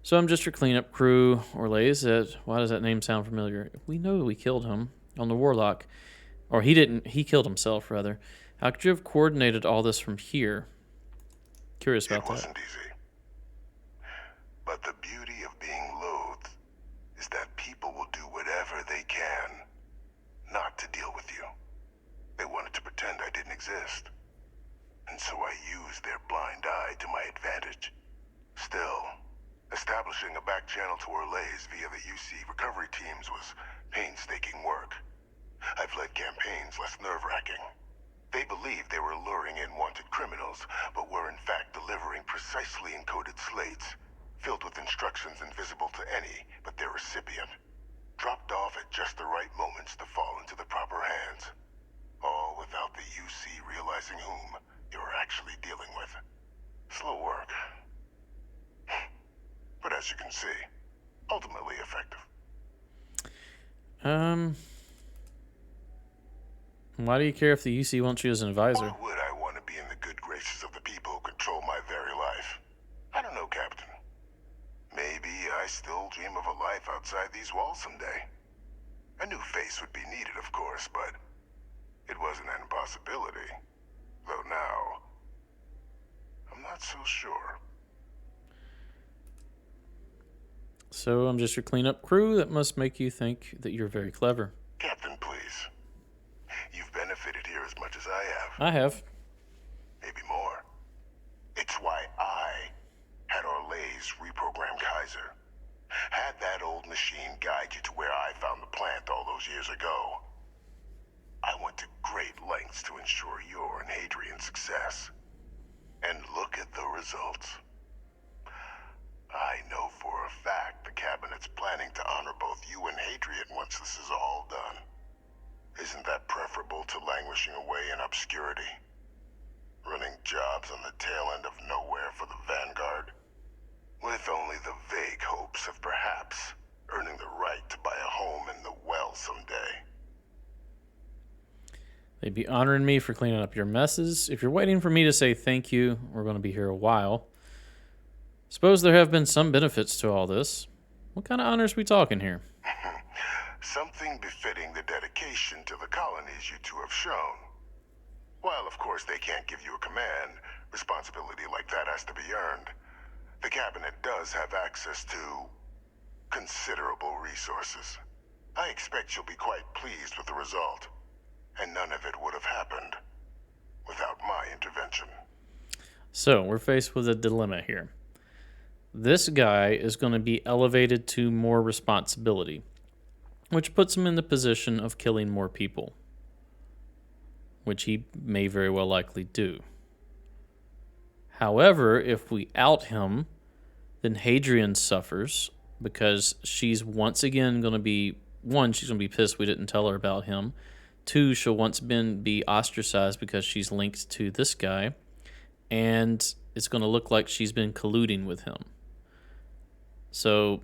So I'm just your cleanup crew, Orlays. Why does that name sound familiar? We know we killed him on the Warlock. Or he didn't, he killed himself, rather. How could you have coordinated all this from here? Curious about It that. wasn't easy. But the beauty of being loathed is that people will do whatever they can not to deal with you. They wanted to pretend I didn't exist. And so I used their blind eye to my advantage. Still, establishing a back channel to Orlays via the UC recovery teams was painstaking work. I've led campaigns less nerve-wracking. They believed they were luring in wanted criminals, but were in fact delivering precisely encoded slates, filled with instructions invisible to any but their recipient, dropped off at just the right moments to fall into the proper hands. All without the UC realizing whom they were actually dealing with. Slow work. But as you can see, ultimately effective. Why do you care if the UC wants you as an advisor? Why would I want to be in the good graces of the people who control my very life? I don't know, Captain. Maybe I still dream of a life outside these walls someday. A new face would be needed, of course, but it wasn't an impossibility. Though now, I'm not so sure. So I'm just your cleanup crew? That must make you think that you're very clever. Captain, please. You've benefited here as much as I have. I have. Maybe more. It's why I had Orlays reprogram Kaiser. Had that old machine guide you to where I found the plant all those years ago. I went to great lengths to ensure your and Hadrian's success. And look at the results. I know for a fact the Cabinet's planning to honor both you and Hadrian once this is all done. Isn't that preferable to languishing away in obscurity? Running jobs on the tail end of nowhere for the Vanguard? With only the vague hopes of perhaps earning the right to buy a home in the well someday. They'd be honoring me for cleaning up your messes. If you're waiting for me to say thank you, we're going to be here a while. Suppose there have been some benefits to all this. What kind of honors we talking here? Something befitting the dedication to the colonies you two have shown. While, of course, they can't give you a command, responsibility like that has to be earned. The Cabinet does have access to considerable resources. I expect you'll be quite pleased with the result. And none of it would have happened without my intervention. So, we're faced with a dilemma here. This guy is going to be elevated to more responsibility, which puts him in the position of killing more people, which he may very well likely do. However, if we out him, then Hadrian suffers because she's once again going to be, one, she's going to be pissed we didn't tell her about him. Two, she'll once again be ostracized because she's linked to this guy, and it's going to look like she's been colluding with him. So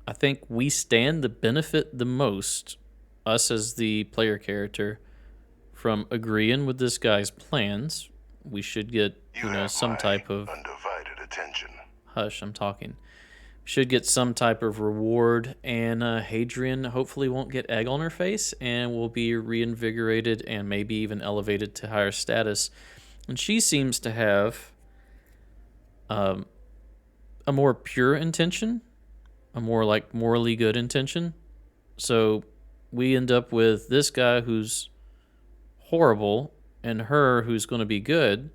I think we stand to benefit the most, us as the player character, from agreeing with this guy's plans. We should get, some my type of... undivided attention. Hush, I'm talking. Should get some type of reward, and Hadrian hopefully won't get egg on her face and will be reinvigorated and maybe even elevated to higher status. And she seems to have a more pure intention, a more like morally good intention. So we end up with this guy who's horrible and her who's going to be good,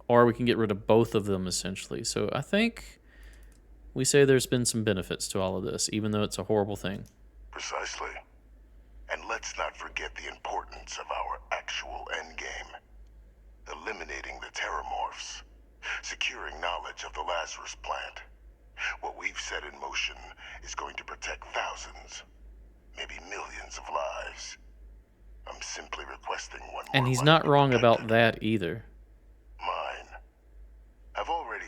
or we can get rid of both of them essentially. So I think we say there's been some benefits to all of this, even though it's a horrible thing. Precisely. And let's not forget the importance of our actual endgame. Eliminating the terramorphs. Securing knowledge of the Lazarus plant. What we've set in motion is going to protect thousands, maybe millions of lives. I'm simply requesting one more And he's life not be wrong about protected. that either. Mine.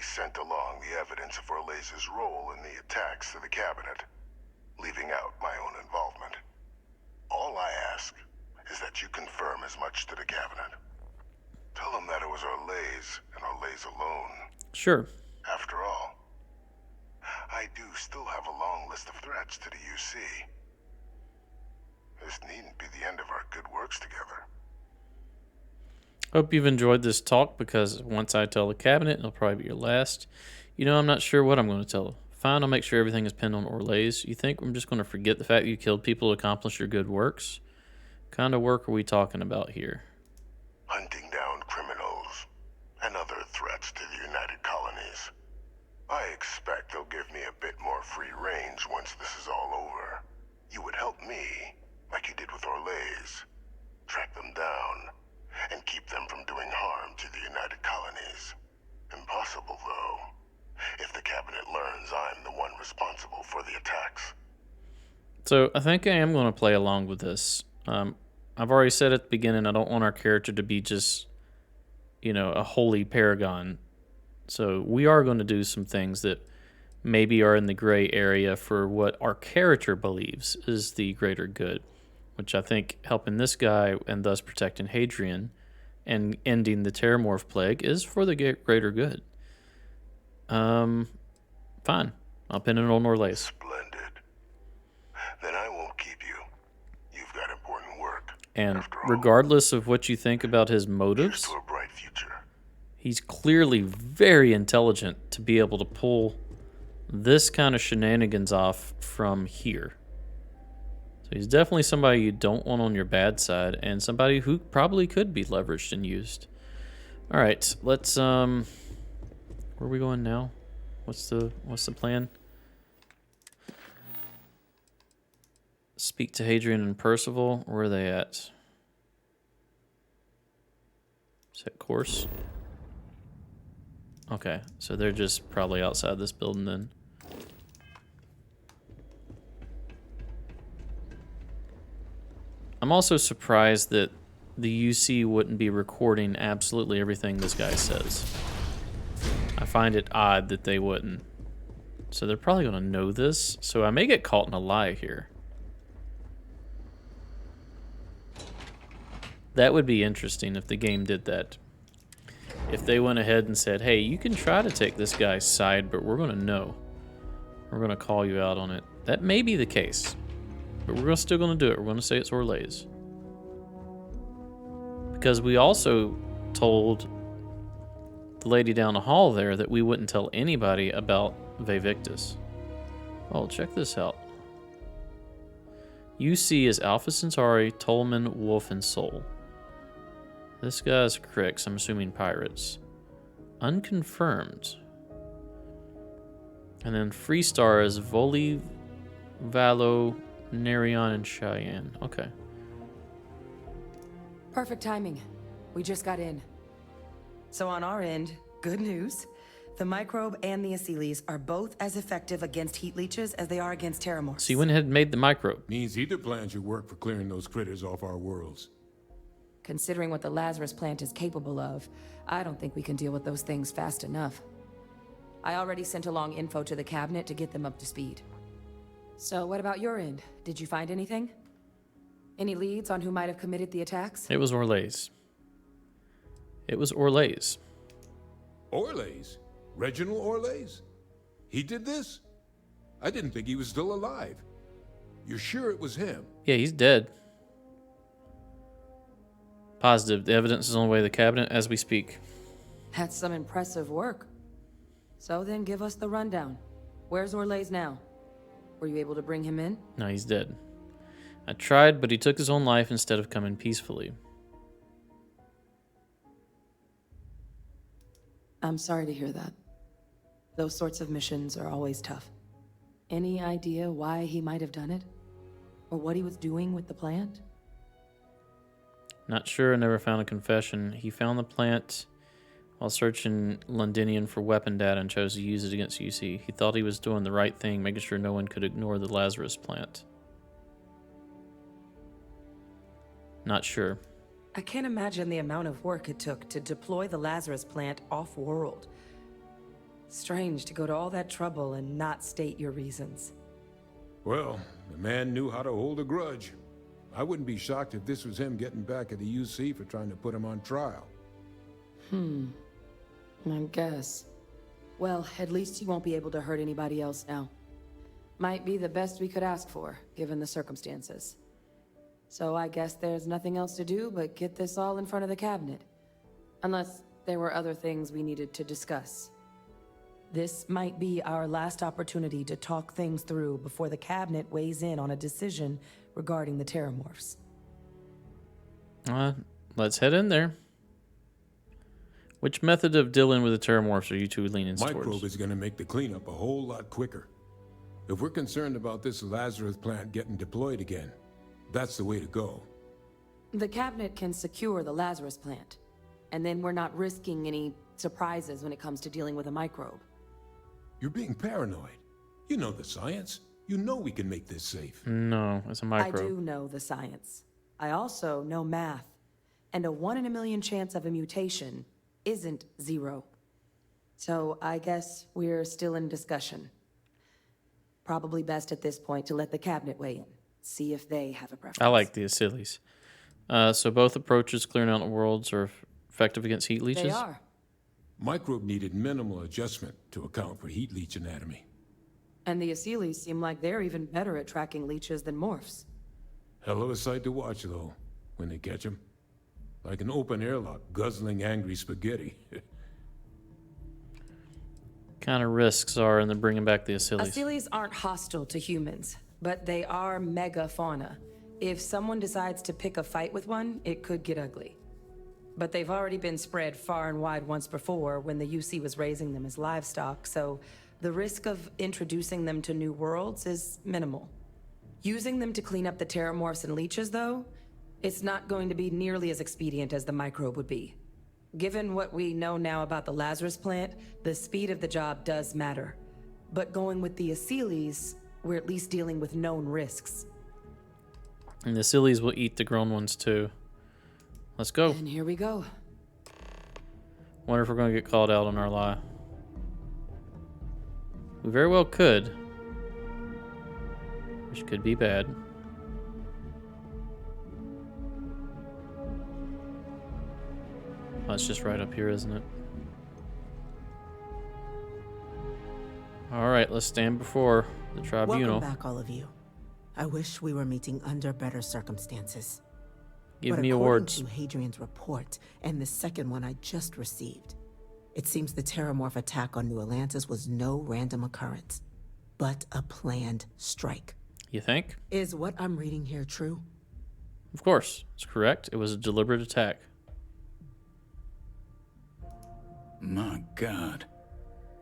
sent along the evidence of Orlaze's role in the attacks to the cabinet, leaving out my own involvement. All I ask is that you confirm as much to the cabinet. Tell them that it was Orlaze and Orlaze alone. Sure. After all, I do still have a long list of threats to the UC. This needn't be the end of our good works together. Hope you've enjoyed this talk, because once I tell the cabinet, it'll probably be your last. You know, I'm not sure what I'm going to tell. Fine, I'll make sure everything is pinned on Orlaze. You think I'm just going to forget the fact that you killed people to accomplish your good works? What kind of work are we talking about here? Hunting down criminals and other threats to the United Colonies. I expect they'll give me a bit more free range once this is all over. You would help me, like you did with Orlaze. Track them down and keep them from doing harm to the United Colonies. Impossible, though, if the cabinet learns I'm the one responsible for the attacks. So I think I am going to play along with this. I've already said at the beginning I don't want our character to be just, a holy paragon. So we are going to do some things that maybe are in the gray area for what our character believes is the greater good, which I think helping this guy and thus protecting Hadrian and ending the Terramorph Plague is for the greater good. Fine. I'll pin it on Orlaze. Splendid. Then I won't keep you. You've got important work. And After all, regardless of what you think about his here's motives, to a bright future. he's clearly very intelligent to be able to pull this kind of shenanigans off from here. So he's definitely somebody you don't want on your bad side, and somebody who probably could be leveraged and used. All right, let's where are we going now? What's the plan? Speak to Hadrian and Percival. Where are they at? Set course. Okay, so they're just probably outside this building then. I'm also surprised that the UC wouldn't be recording absolutely everything this guy says. I find it odd that they wouldn't. So they're probably going to know this, so I may get caught in a lie here. That would be interesting if the game did that. If they went ahead and said, hey, you can try to take this guy's side, but we're going to know. We're going to call you out on it. That may be the case. But we're still going to do it. We're going to say it's Orlaze. Because we also told the lady down the hall there that we wouldn't tell anybody about Vevictus. Oh, check this out. UC is Alpha Centauri, Tolman, Wolf, and Sol. This guy's Crix, I'm assuming pirates. Unconfirmed. And then Freestar is Voli, Valo, Nerion, and Cheyenne. Okay. Perfect timing. We just got in. So on our end, good news. The microbe and the Aceles are both as effective against heat leeches as they are against terramorphs. So you went ahead and made the microbe. Means either plans your work for clearing those critters off our worlds. Considering what the Lazarus plant is capable of, I don't think we can deal with those things fast enough. I already sent along info to the cabinet to get them up to speed. So what about your end? Did you find anything? Any leads on who might have committed the attacks? It was Orlaze. It was Orlaze. Orlaze? Reginald Orlaze? He did this? I didn't think he was still alive. You're sure it was him? Yeah, he's dead. Positive. The evidence is on the way to the cabinet as we speak. That's some impressive work. So then give us the rundown. Where's Orlaze now? Were you able to bring him in? No, he's dead. I tried, but he took his own life instead of coming peacefully. I'm sorry to hear that. Those sorts of missions are always tough. Any idea why he might have done it? Or what he was doing with the plant? Not sure, never found a confession. He found the plant while searching Londinian for weapon data and chose to use it against UC. He thought he was doing the right thing, making sure no one could ignore the Lazarus plant. Not sure. I can't imagine the amount of work it took to deploy the Lazarus plant off-world. Strange to go to all that trouble and not state your reasons. Well, the man knew how to hold a grudge. I wouldn't be shocked if this was him getting back at the UC for trying to put him on trial. I guess. Well, at least you won't be able to hurt anybody else now. Might be the best we could ask for, given the circumstances. So I guess there's nothing else to do but get this all in front of the cabinet. Unless there were other things we needed to discuss. This might be our last opportunity to talk things through before the cabinet weighs in on a decision regarding the Terramorphs. Let's head in there. Which method of dealing with the Terramorphs are you two leaning towards? Microbe is going to make the cleanup a whole lot quicker. If we're concerned about this Lazarus plant getting deployed again, that's the way to go. The cabinet can secure the Lazarus plant, and then we're not risking any surprises when it comes to dealing with a microbe. You're being paranoid. You know the science. You know we can make this safe. No, it's a microbe. I do know the science. I also know math. And a 1 in a million chance of a mutation isn't 0. So I guess we're still in discussion. Probably best at this point to let the cabinet weigh in. See if they have a preference. I like the Achilles. So both approaches, clearing out the worlds, are effective against heat leeches? They are. Microbe needed minimal adjustment to account for heat leech anatomy. And the Achilles seem like they're even better at tracking leeches than morphs. Hell of a sight to watch, though, when they catch them. Like an open airlock guzzling angry spaghetti. Kind of risks are in the bringing back the Achilles? Achilles aren't hostile to humans, but they are megafauna. If someone decides to pick a fight with one, it could get ugly. But they've already been spread far and wide once before when the UC was raising them as livestock, so the risk of introducing them to new worlds is minimal. Using them to clean up the Terramorphs and leeches, though, it's not going to be nearly as expedient as the microbe would be. Given what we know now about the Lazarus plant, the speed of the job does matter. But going with the Achilles, we're at least dealing with known risks. And the Achilles will eat the grown ones too. Let's go. And here we go. Wonder if we're going to get called out on our lie. We very well could. Which could be bad. Oh, it's just right up here, isn't it? Alright, let's stand before the tribunal. Welcome back, all of you. I wish we were meeting under better circumstances. Give But me according awards. to Hadrian's report, and the second one I just received, it seems the Terramorph attack on New Atlantis was no random occurrence, but a planned strike. You think? Is what I'm reading here true? Of course, it's correct. It was a deliberate attack. My God.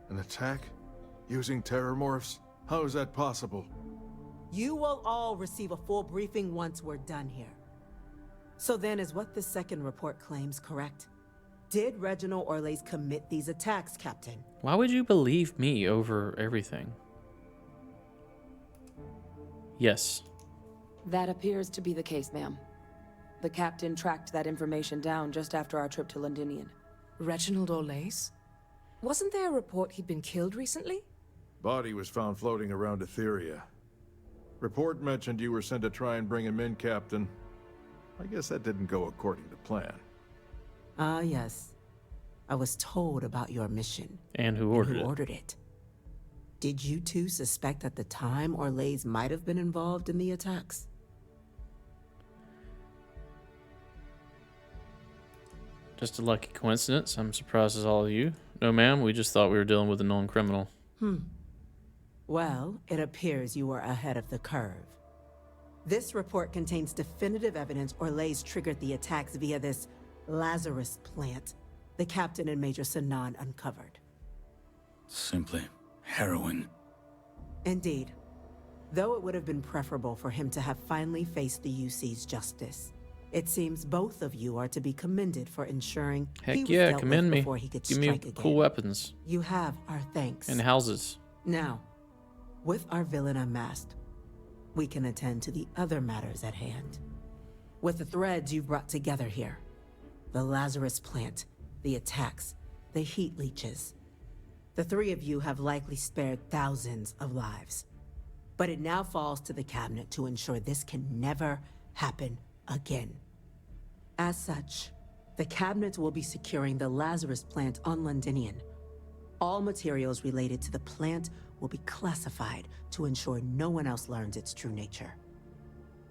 An attack? Using terramorphs? How is that possible? You will all receive a full briefing once we're done here. So then, is what the second report claims correct? Did Reginald Orles commit these attacks, Captain? Why would you believe me over everything? Yes. That appears to be the case, ma'am. The captain tracked that information down just after our trip to Londinian. Reginald Orles? Wasn't there a report he'd been killed recently? Body was found floating around Etheria. Report mentioned you were sent to try and bring him in, Captain. I guess that didn't go according to plan. Ah, yes. I was told about your mission. And who ordered it? it. Did you two suspect at the time Orles might have been involved in the attacks? Just a lucky coincidence. I'm surprised as all of you. No, ma'am. We just thought we were dealing with a known criminal. Well, it appears you were ahead of the curve. This report contains definitive evidence Orles triggered the attacks via this Lazarus plant the captain and Major Sanan uncovered. Simply harrowing. Indeed. Though it would have been preferable for him to have finally faced the UC's justice, it seems both of you are to be commended for ensuring he Heck was yeah, dealt commend with me. before he could Give me strike again. cool weapons You have our thanks. and houses. Now, with our villain unmasked, we can attend to the other matters at hand. With the threads you've brought together here, the Lazarus plant, the attacks, the heat leeches, The three of you have likely spared thousands of lives. But it now falls to the cabinet to ensure this can never happen again. As such, the cabinet will be securing the Lazarus plant on Londinian. All materials related to the plant will be classified to ensure no one else learns its true nature.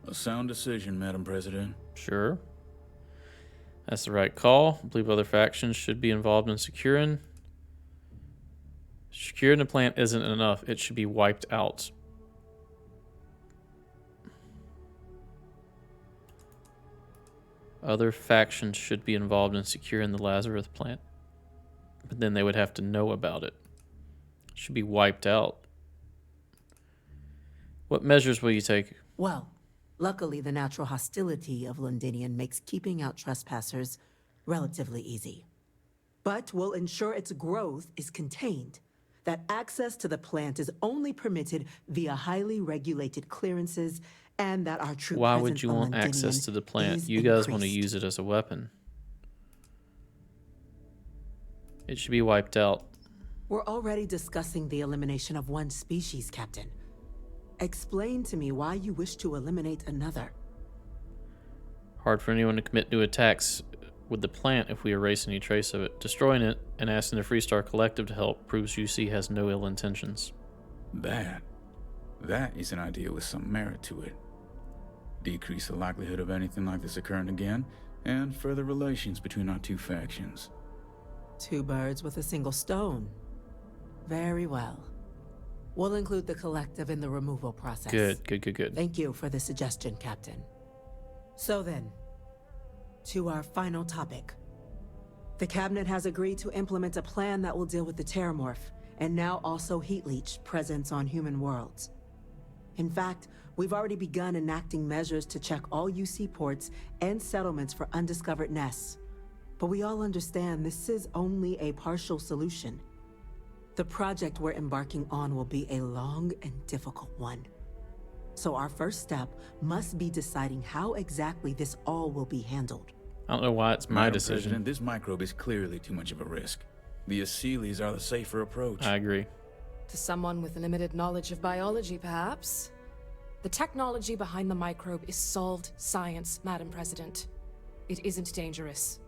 A sound decision, Madam President. Sure. That's the right call. I believe other factions should be involved in securing. Securing the plant isn't enough. It should be wiped out. Other factions should be involved in securing the Lazarus plant. But then they would have to know about it. It should be wiped out. What measures will you take? Well, luckily the natural hostility of Londinian makes keeping out trespassers relatively easy. But we'll ensure its growth is contained, that access to the plant is only permitted via highly regulated clearances, and that our true Why presence would you on want access Londinian to the plant? is You guys want to increased. use it as a weapon. It should be wiped out. We're already discussing the elimination of one species, Captain. Explain to me why you wish to eliminate another. Hard for anyone to commit new attacks with the plant if we erase any trace of it. Destroying it and asking the Freestar Collective to help proves UC has no ill intentions. That is an idea with some merit to it. Decrease the likelihood of anything like this occurring again, and further relations between our two factions. Two birds with a single stone. Very well. We'll include the collective in the removal process. Good. Thank you for the suggestion, Captain. So then, to our final topic. The Cabinet has agreed to implement a plan that will deal with the Terramorph, and now also Heat Leech presence on human worlds. In fact, we've already begun enacting measures to check all UC ports and settlements for undiscovered nests. But we all understand this is only a partial solution. The project we're embarking on will be a long and difficult one. So our first step must be deciding how exactly this all will be handled. I don't know why it's my Madam decision. President, this microbe is clearly too much of a risk. The Aseles are the safer approach. I agree. To someone with limited knowledge of biology, perhaps. The technology behind the microbe is solved science, Madam President. It isn't dangerous.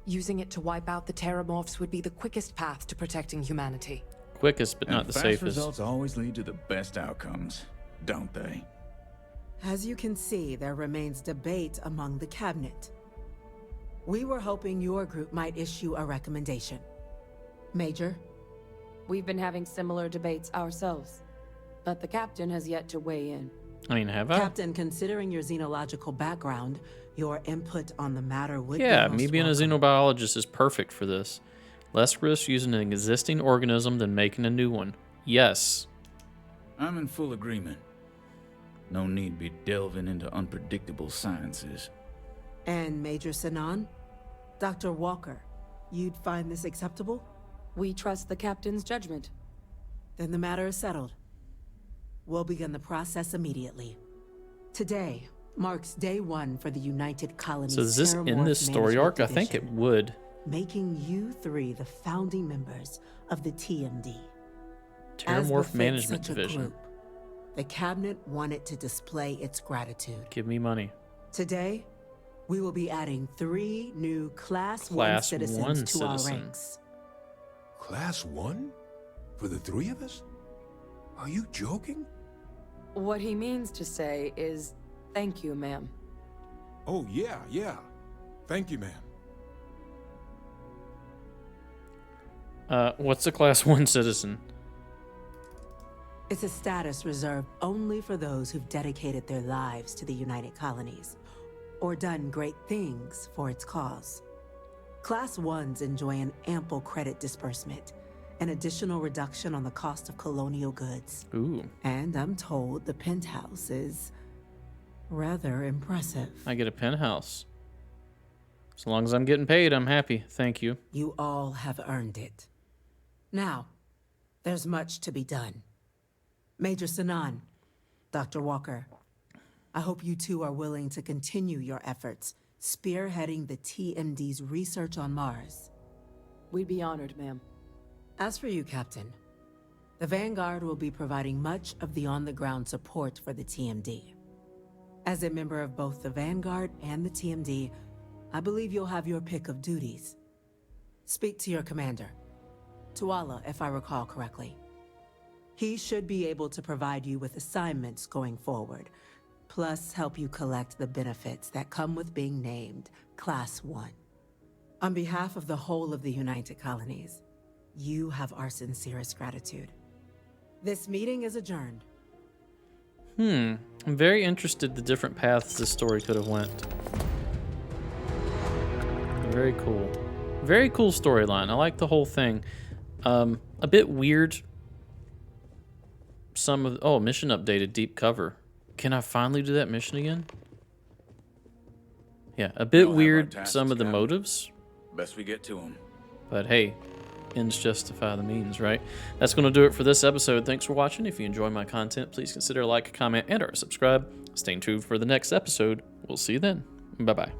Using it to wipe out the Terramorphs would be the quickest path to protecting humanity. Quickest, but not And the fast safest. results always lead to the best outcomes, don't they? As you can see, there remains debate among the Cabinet. We were hoping your group might issue a recommendation. Major? We've been having similar debates ourselves, but the captain has yet to weigh in. I mean, have I? Captain, considering your xenological background, your input on the matter would Yeah, be me most being a welcome. xenobiologist is perfect for this. Less risk using an existing organism than making a new one. Yes. I'm in full agreement. No need be delving into unpredictable sciences. And Major Sinan? Dr. Walker, you'd find this acceptable? We trust the captain's judgment. Then the matter is settled. We'll begin the process immediately. Today marks day one for the United Colonies. So is this in this story arc? I think it would. Making you three the founding members of the TMD. As Terramorph befits Management such a Division. group, the Cabinet wanted to display its gratitude. Give me money. Today, we will be adding 3 new Class 1 Class citizens 1 to our citizen. ranks. Class 1? For the 3 of us? Are you joking? What he means to say is, thank you, ma'am. Oh, yeah. Thank you, ma'am. What's a Class 1 citizen? It's a status reserved only for those who've dedicated their lives to the United Colonies, or done great things for its cause. Class 1s enjoy an ample credit disbursement, an additional reduction on the cost of colonial goods. Ooh. And I'm told the penthouse is rather impressive. I get a penthouse. As long as I'm getting paid, I'm happy. Thank you. You all have earned it. Now, there's much to be done. Major Sinan, Dr. Walker, I hope you two are willing to continue your efforts spearheading the TMD's research on Mars. We'd be honored, ma'am. As for you, Captain, the Vanguard will be providing much of the on-the-ground support for the TMD. As a member of both the Vanguard and the TMD, I believe you'll have your pick of duties. Speak to your commander, Tuala, if I recall correctly. He should be able to provide you with assignments going forward, plus help you collect the benefits that come with being named Class 1. On behalf of the whole of the United Colonies, you have our sincerest gratitude. This meeting is adjourned. I'm very interested the different paths this story could have went. Very cool. Very cool storyline. I like the whole thing. A bit weird. Mission updated, deep cover. Can I finally do that mission again? Yeah, a bit weird, some of the motives. Best we get to them. But hey, ends justify the means, right? That's going to do it for this episode. Thanks for watching. If you enjoy my content, please consider like, comment, and or subscribe. Stay tuned for the next episode. We'll see you then. Bye-bye.